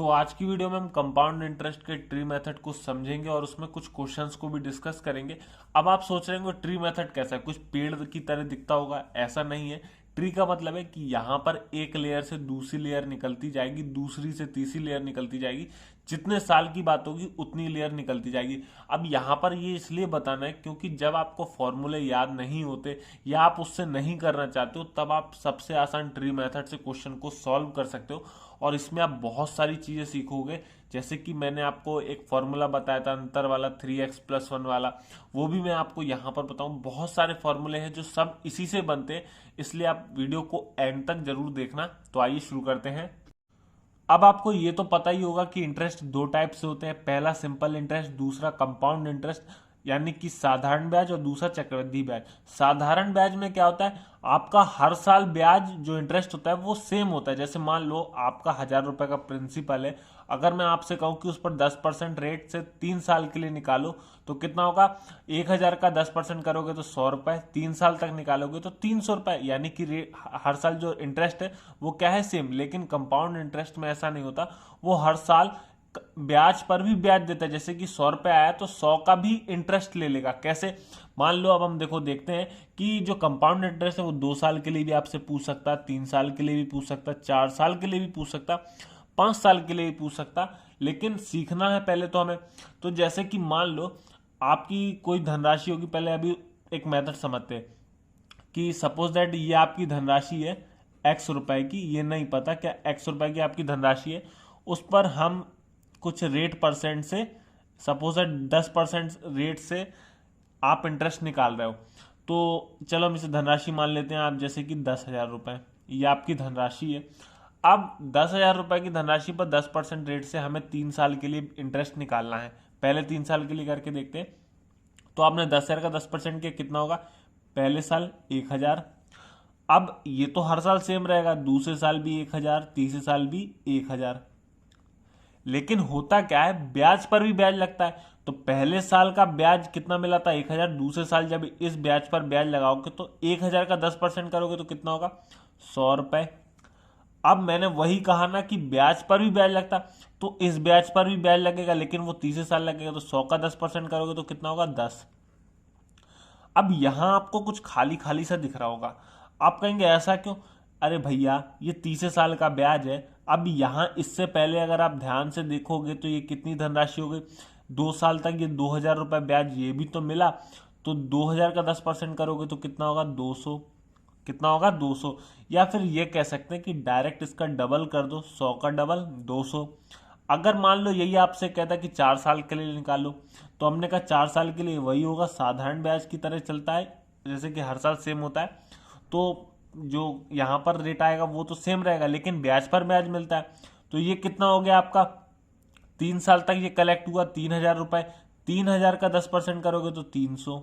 तो आज की वीडियो में हम कंपाउंड इंटरेस्ट के ट्री मेथड को समझेंगे और उसमें कुछ क्वेश्चंस को भी डिस्कस करेंगे। अब आप सोच रहे होंगे ट्री मेथड कैसा है, कुछ पेड़ की तरह दिखता होगा। ऐसा नहीं है। ट्री का मतलब है कि यहाँ पर एक लेयर से दूसरी लेयर निकलती जाएगी, दूसरी से तीसरी लेयर निकलती जाएगी। जितने साल की बात होगी उतनी लेयर निकलती जाएगी। अब यहाँ पर ये इसलिए बताना है क्योंकि जब आपको फॉर्मूले याद नहीं होते या आप उससे नहीं करना चाहते हो, तब आप सबसे आसान ट्री मेथड से क्वेश्चन को सॉल्व कर सकते हो और इसमें आप बहुत सारी चीजें सीखोगे। जैसे कि मैंने आपको एक फॉर्मूला बताया था अंतर वाला, 3x+1 वाला, वो भी मैं आपको यहाँ पर बताऊं। बहुत सारे फॉर्मूले हैं जो सब इसी से बनते हैं, इसलिए आप वीडियो को एंड तक जरूर देखना। तो आइए शुरू करते हैं। अब आपको ये तो पता ही होगा कि इंटरेस्ट दो टाइप से होते हैं, पहला सिंपल इंटरेस्ट, दूसरा कंपाउंड इंटरेस्ट यानी कि साधारण ब्याज, और दूसरा चक्रवृद्धि ब्याज। साधारण ब्याज में क्या होता है, आपका हर साल ब्याज जो इंटरेस्ट होता है वो सेम होता है। जैसे मान लो आपका 1,000 रुपए का प्रिंसिपल है, अगर मैं आपसे कहूं कि उस पर 10% रेट से 3 साल के लिए निकालो तो कितना होगा। 1,000 का 10% करोगे तो 100 रुपए, 3 साल तक निकालोगे तो 300 रुपए। यानी कि हर साल जो इंटरेस्ट है वो क्या है, सेम। लेकिन कंपाउंड इंटरेस्ट में ऐसा नहीं होता, वो हर साल ब्याज पर भी ब्याज देता है। जैसे कि 100 रुपए आया तो 100 का भी इंटरेस्ट ले लेगा। कैसे, मान लो अब हम देखते हैं कि जो कंपाउंड इंटरेस्ट है वो 2 साल के लिए भी आपसे पूछ सकता, 3 साल के लिए भी पूछ सकता, 4 साल के लिए भी पूछ सकता, 5 साल के लिए भी पूछ सकता। लेकिन सीखना है पहले तो हमें। तो जैसे कि मान लो आपकी कोई धनराशि होगी, पहले अभी एक मेथड समझते हैं कि सपोज दैट ये आपकी धनराशि है x रुपए की, ये नहीं पता क्या x रुपए की आपकी धनराशि है, उस पर हम कुछ रेट परसेंट से, सपोज दैट 10% रेट से आप इंटरेस्ट निकाल रहे हो। तो चलो हम इसे धनराशि मान लेते हैं, आप जैसे कि 10,000 रुपए, ये आपकी धनराशि है। अब 10,000 रुपए की धनराशि पर 10% रेट से हमें 3 साल के लिए इंटरेस्ट निकालना है। पहले 3 साल के लिए करके देखते हैं। तो आपने 10,000 का 10% किया, कितना होगा, पहले साल 1,000। अब ये तो हर साल सेम रहेगा, दूसरे साल भी 1,000, तीसरे साल भी 1,000। लेकिन होता क्या है, ब्याज पर भी ब्याज लगता है। तो पहले साल का ब्याज कितना मिला था, 1,000। दूसरे साल जब इस ब्याज पर ब्याज लगाओगे तो 1,000 का 10% करोगे तो कितना होगा, 100 रुपए। अब मैंने वही कहा ना कि ब्याज पर भी ब्याज लगता, तो इस ब्याज पर भी ब्याज लगेगा, लेकिन वो तीसरे साल लगेगा। तो 100 का 10% करोगे तो कितना होगा, 10। अब यहां आपको कुछ खाली खाली सा दिख रहा होगा। आप कहेंगे ऐसा क्यों, अरे भैया ये तीसरे साल का ब्याज है। अब यहां इससे पहले अगर आप ध्यान से देखोगे तो ये कितनी धनराशि हो गई, 2 साल तक ये 2,000 रुपए ब्याज ये भी तो मिला। तो 2,000 का 10% करोगे तो कितना होगा, 200। कितना होगा, 200। या फिर ये कह सकते हैं कि डायरेक्ट इसका डबल कर दो, 100 का डबल 200। अगर मान लो यही आपसे कहता कि 4 साल के लिए निकालो, तो हमने कहा 4 साल के लिए वही होगा, साधारण ब्याज की तरह चलता है, जैसे कि हर साल सेम होता है। तो जो यहां पर रेट आएगा वो तो सेम रहेगा, लेकिन ब्याज पर ब्याज मिलता है। तो ये कितना हो गया आपका, 3 साल तक ये कलेक्ट हुआ 3,000 रुपए। 3,000 का 10% करोगे तो 300।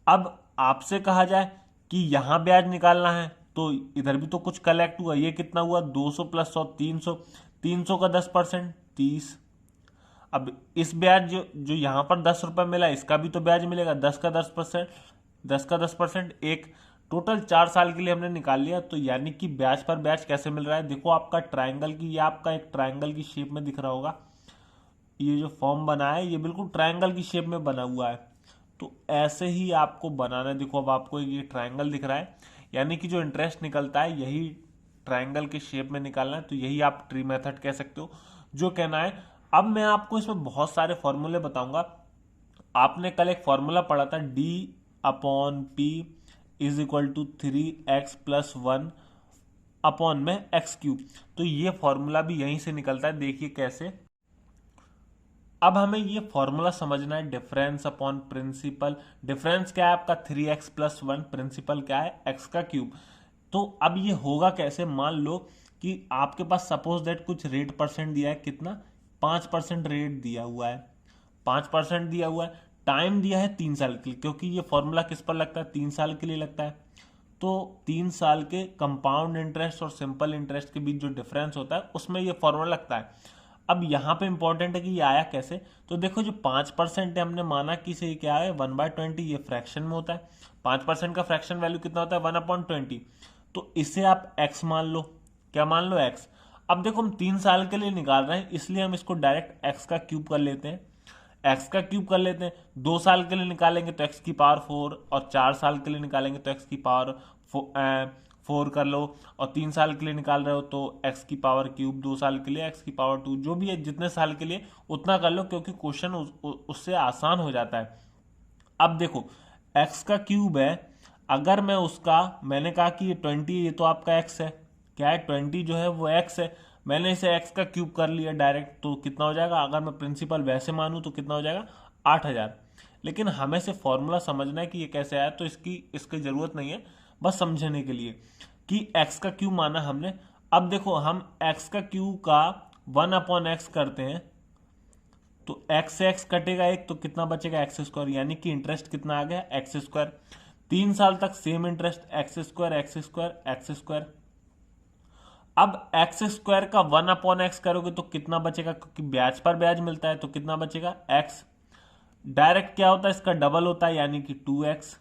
अब आपसे कहा जाए कि यहां ब्याज निकालना है तो इधर भी तो कुछ कलेक्ट हुआ, ये कितना हुआ, 200 + 100 300। 300 का 10% 30। अब इस ब्याज जो जो यहां पर 10 रुपए मिला, इसका भी तो ब्याज मिलेगा, 10 का 10%, 10 का 10% एक। टोटल 4 साल के लिए हमने निकाल लिया। तो यानी कि ब्याज पर ब्याज कैसे मिल रहा है, देखो आपका ट्रायंगल की, ये आपका एक ट्रायंगल की शेप में दिख रहा होगा। ये जो फॉर्म बना है ये बिल्कुल ट्रायंगल की शेप में बना हुआ है। तो ऐसे ही आपको बनाना है। देखो अब आपको ये ट्रायंगल दिख रहा है, यानी कि जो इंटरेस्ट निकलता है यही ट्रायंगल के शेप में निकालना है। तो यही आप ट्री मेथड कह सकते हो, जो कहना है। अब मैं आपको इसमें बहुत सारे फॉर्मूले बताऊंगा। आपने कल एक फॉर्मूला पढ़ा था, D/P = 3x + 1 अपॉन में x³। तो ये फॉर्मूला भी यहीं से निकलता है, देखिए कैसे। अब हमें ये फॉर्मूला समझना है, डिफरेंस अपॉन प्रिंसिपल। डिफरेंस क्या है आपका, 3x+1, प्रिंसिपल क्या है, x³। तो अब ये होगा कैसे, मान लो कि आपके पास सपोज दैट कुछ रेट परसेंट दिया है, कितना, 5% रेट दिया हुआ है, 5% दिया हुआ है। टाइम दिया है 3 साल के लिए, क्योंकि ये फॉर्मूला किस पर लगता है, 3 साल के लिए लगता है। तो 3 साल के कंपाउंड इंटरेस्ट और सिंपल इंटरेस्ट के बीच जो डिफरेंस होता है उसमें ये फॉर्मूला लगता है। अब यहां पे इंपॉर्टेंट है कि ये आया कैसे। तो देखो जो 5% है, हमने माना कि से क्या है, 1/20, ये फ्रैक्शन में होता है। 5% का फ्रैक्शन वैल्यू कितना होता है, 1/20। तो इसे आप x मान लो, क्या मान लो, x। अब देखो हम 3 साल के लिए निकाल रहे हैं, इसलिए हम इसको डायरेक्ट एक्स का क्यूब कर लेते हैं। एक्स का क्यूब कर लेते हैं। 2 साल के लिए निकालेंगे तो एक्स की पावर 4, और 4 साल के लिए निकालेंगे तो एक्स की पावर 4 कर लो, और 3 साल के लिए निकाल रहे हो तो एक्स की पावर क्यूब, 2 साल के लिए एक्स की पावर 2, जो भी है जितने साल के लिए उतना कर लो, क्योंकि क्वेश्चन उससे आसान हो जाता है। अब देखो एक्स का क्यूब है, अगर मैं उसका, मैंने कहा कि ये 20, ये तो आपका एक्स है, क्या है 20 जो है वो एक्स है, मैंने इसे एक्स का क्यूब कर लिया डायरेक्ट, तो कितना हो जाएगा, अगर मैं प्रिंसिपल वैसे मानूं तो कितना हो जाएगा 8000। लेकिन हमें से फॉर्मूला समझना है कि ये कैसे आया, तो इसकी जरूरत नहीं है, बस समझने के लिए कि एक्स का क्यूब माना हमने। अब देखो हम एक्स का क्यूब का 1/x करते हैं, तो एक्स से एक्स कटेगा एक, तो कितना बचेगा एक्स स्क्वायर, यानी कि इंटरेस्ट कितना आ गया एक्स स्क्वायर। 3 साल तक same interest, x square x square x square. अब एक्स स्क्वायर का 1/x करोगे तो कितना बचेगा, क्योंकि ब्याज पर ब्याज मिलता है, तो कितना बचेगा एक्स। डायरेक्ट क्या होता है, इसका डबल होता है, यानी कि 2x।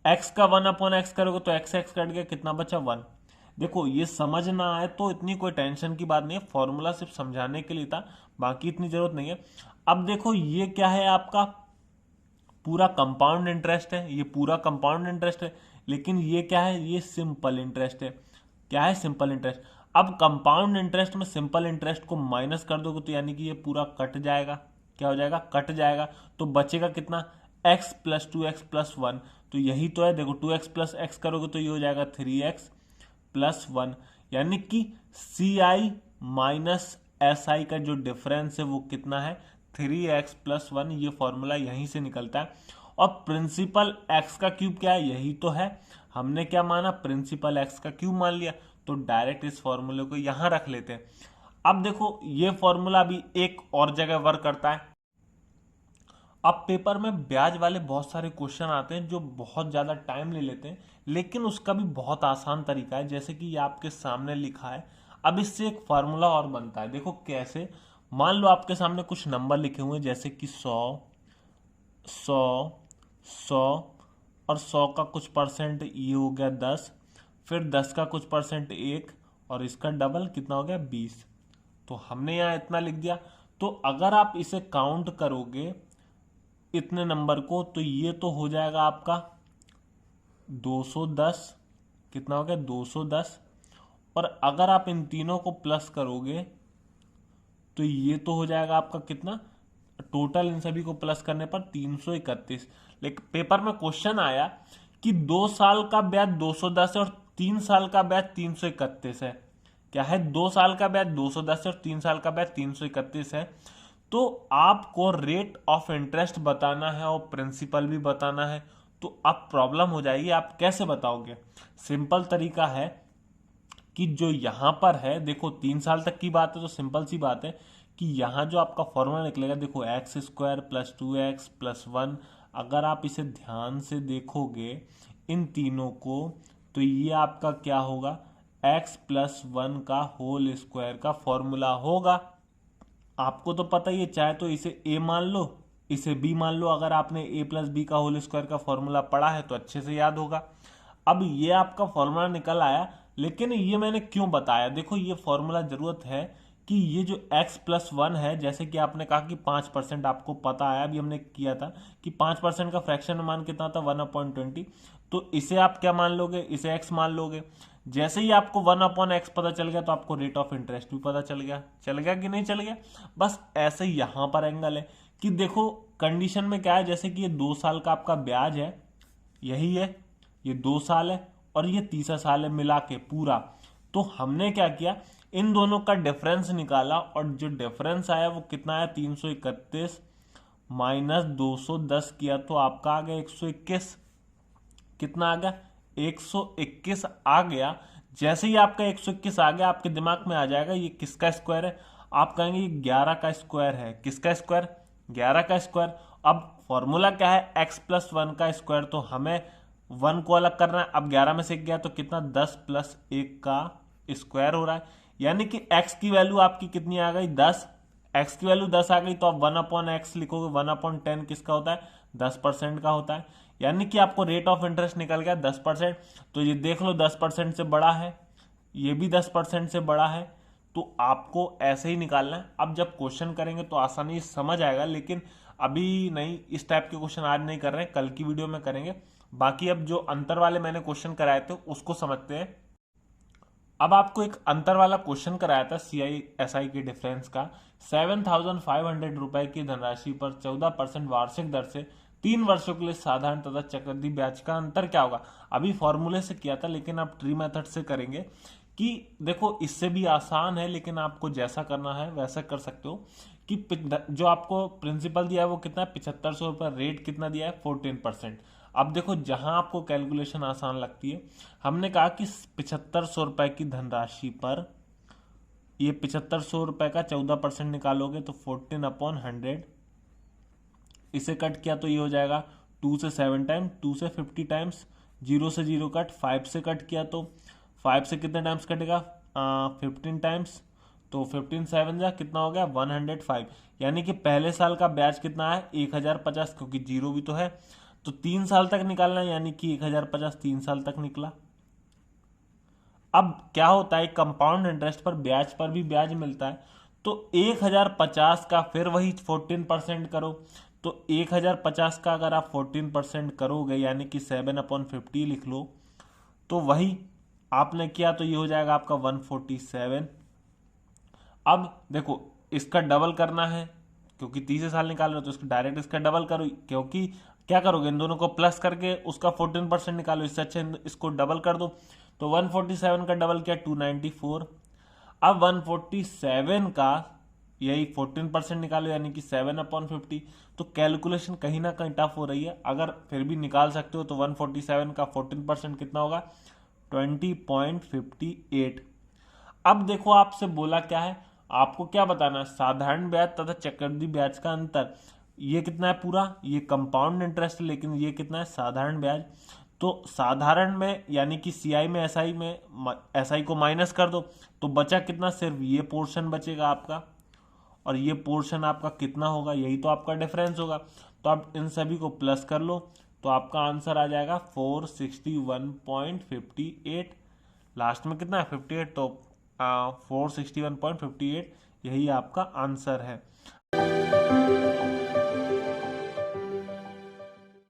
एक्स का 1/x करोगे तो एक्स एक्स कट गया, कितना बचा 1। देखो ये समझ ना आए तो इतनी कोई टेंशन की बात नहीं है, फॉर्मूला सिर्फ समझाने के लिए था, बाकी इतनी जरूरत नहीं है। अब देखो ये क्या है, आपका पूरा कंपाउंड इंटरेस्ट है, ये पूरा कंपाउंड इंटरेस्ट है, लेकिन ये क्या है, ये सिंपल इंटरेस्ट है। क्या है, सिंपल इंटरेस्ट। अब कंपाउंड इंटरेस्ट में सिंपल इंटरेस्ट को माइनस कर दोगे तो यानी कि ये पूरा कट जाएगा, क्या हो जाएगा, कट जाएगा, तो बचेगा कितना x प्लस 2x प्लस 1। तो यही तो है, देखो 2x प्लस x करोगे तो ये हो जाएगा 3x प्लस 1, यानी कि CI माइनस SI का जो डिफरेंस है वो कितना है 3x प्लस 1। ये फॉर्मूला यहीं से निकलता है। और प्रिंसिपल x का क्यूब क्या है, यही तो है, हमने क्या माना, प्रिंसिपल x का क्यूब मान लिया, तो डायरेक्ट इस फॉर्मूले को यहां रख लेते हैं। अब देखो ये फॉर्मूला भी एक और जगह वर्क करता है। अब पेपर में ब्याज वाले बहुत सारे क्वेश्चन आते हैं जो बहुत ज़्यादा टाइम ले लेते हैं, लेकिन उसका भी बहुत आसान तरीका है, जैसे कि ये आपके सामने लिखा है। अब इससे एक फार्मूला और बनता है, देखो कैसे। मान लो आपके सामने कुछ नंबर लिखे हुए हैं, जैसे कि 100, 100, 100, और 100 का कुछ परसेंट ये हो गया 10, फिर 10 का कुछ परसेंट 1, और इसका डबल कितना हो गया 20। तो हमने यहाँ इतना लिख दिया। तो अगर आप इसे काउंट करोगे इतने नंबर को, तो ये तो हो जाएगा आपका 210, कितना हो गया 210। और अगर आप इन तीनों को प्लस करोगे तो ये तो हो जाएगा आपका कितना, टोटल इन सभी को प्लस करने पर 331। लेकिन पेपर में क्वेश्चन आया कि 2 साल का ब्याज 210 है और 3 साल का ब्याज 331 है। क्या है, 2 साल का ब्याज 210 है और 3 साल का ब्याज 331 है। तो आपको रेट ऑफ इंटरेस्ट बताना है और प्रिंसिपल भी बताना है, तो अब प्रॉब्लम हो जाएगी, आप कैसे बताओगे। सिंपल तरीका है कि जो यहां पर है, देखो 3 साल तक की बात है तो सिंपल सी बात है कि यहां जो आपका फॉर्मूला निकलेगा, देखो x square plus 2x plus 1, अगर आप इसे ध्यान से देखोगे इन तीनों को, तो ये आपका क्या होगा, x प्लस 1 का होल स्क्वायर का फॉर्मूला होगा। आपको तो पता ही है, चाहे तो इसे a मान लो, इसे b मान लो, अगर आपने a प्लस बी का होल स्क्वायर का फॉर्मूला पढ़ा है तो अच्छे से याद होगा। अब ये आपका फॉर्मूला निकल आया, लेकिन ये मैंने क्यों बताया, देखो ये फॉर्मूला जरूरत है कि ये जो x प्लस 1 है, जैसे कि आपने कहा कि 5% आपको पता आया, अभी हमने किया था कि 5% का फ्रैक्शन मान कितना था 1/20, तो इसे आप क्या मान लोगे, इसे x मान लोगे। जैसे ही आपको 1/x पता चल गया तो आपको रेट ऑफ इंटरेस्ट भी पता चल गया कि नहीं चल गया। बस ऐसे ही यहां पर एंगल है कि देखो कंडीशन में क्या है, जैसे कि ये 2 साल का आपका ब्याज है, यही है, ये 2 साल है और ये तीसरा साल है मिला के पूरा। तो हमने क्या किया, इन दोनों का डिफरेंस निकाला और जो डिफरेंस आया वो कितना है 331 माइनस 210 किया, तो आपका आ गया 121। कितना आ गया 121 आ गया। जैसे ही आपका 121 आ गया, आपके दिमाग में आ जाएगा ये किसका स्क्वायर है, आप कहेंगे ये 11 का स्क्वायर है। किसका स्क्वायर, 11 का स्क्वायर। अब फॉर्मूला क्या है, x प्लस 1 का स्क्वायर, तो हमें 1 को अलग करना है। अब 11 में से गया तो कितना 10 प्लस 1 का स्क्वायर हो रहा है, यानी कि x की वैल्यू आपकी कितनी आ गई 10। x की वैल्यू 10 आ गई तो आप 1/x लिखोगे, 1/10 किसका होता है 10% का होता है, यानी कि आपको रेट ऑफ इंटरेस्ट निकल गया 10%। तो ये देख लो 10% से बड़ा है, ये भी 10% से बड़ा है, तो आपको ऐसे ही निकालना है। अब जब क्वेश्चन करेंगे तो आसानी से समझ आएगा, लेकिन अभी नहीं, इस टाइप के क्वेश्चन आज नहीं कर रहे हैं, कल की वीडियो में करेंगे। बाकी अब जो अंतर वाले मैंने क्वेश्चन कराए थे उसको समझते हैं। अब आपको एक अंतर वाला क्वेश्चन कराया था सीआई एसआई के डिफरेंस का। 7,500 रुपए की धनराशि पर 14% वार्षिक दर से 3 वर्षों के लिए साधारण तथा चक्रवृद्धि ब्याज का अंतर क्या होगा। अभी फॉर्मूले से किया था, लेकिन आप ट्री मेथड से करेंगे। कि देखो इससे भी आसान है, लेकिन आपको जैसा करना है वैसा कर सकते हो। कि जो आपको प्रिंसिपल दिया है वो कितना है, 7500 रुपये, रेट कितना दिया है, 14%। अब देखो जहां आपको कैलकुलेशन आसान लगती है, हमने कहा कि 7500 रुपए की धनराशि पर ये 7500 रुपए का 14% निकालोगे तो 14/100, इसे कट किया तो ये हो जाएगा 2 से 7 टाइम्स, 2 से 50 टाइम्स, 0 से 0 कट, 5 से कट किया तो 5 से कितने टाइम्स कटेगा, 15 टाइम्स। तो 15 7 जा कितना हो गया, 105। यानी कि पहले साल का ब्याज कितना है, 1050, क्योंकि जीरो भी तो है। तो 3 साल तक निकालना है, यानी कि 1050 3 साल तक निकला। अब क्या होता है, कंपाउंड इंटरेस्ट पर ब्याज पर भी ब्याज मिलता है। तो 1050 का फिर वही 14% करो। तो 1050 का अगर आप 14% करोगे, यानी कि 7/50 लिख लो, तो वही आपने किया तो ये हो जाएगा आपका 147। अब देखो इसका डबल करना है, क्योंकि 30 साल निकाल रहे हो तो इसका डायरेक्ट इसका डबल करो। क्योंकि क्या करोगे, इन दोनों को प्लस करके उसका 14% निकालो, इससे अच्छा इसको डबल कर दो। तो 147 का डबल किया 294। अब 147 का यही 14% निकालो, यानी कि 7/50। तो कैलकुलेशन कहीं ना कहीं टफ हो रही है, अगर फिर भी निकाल सकते हो तो 147 का 14% कितना होगा, 20.58। अब देखो आपसे बोला क्या है, आपको क्या बताना है, साधारण ब्याज तथा चक्रवृद्धि ब्याज का अंतर। ये कितना है पूरा, ये कंपाउंड इंटरेस्ट, लेकिन ये कितना है, साधारण ब्याज। तो साधारण में यानी कि सीआई में एसआई को माइनस कर दो, तो बचा कितना, सिर्फ ये पोर्शन बचेगा आपका, और ये पोर्शन आपका कितना होगा, यही तो आपका डिफरेंस होगा। तो आप इन सभी को प्लस कर लो, तो आपका आंसर आ जाएगा 461.58। लास्ट में कितना है, 58, तो 461.58 यही आपका आंसर है।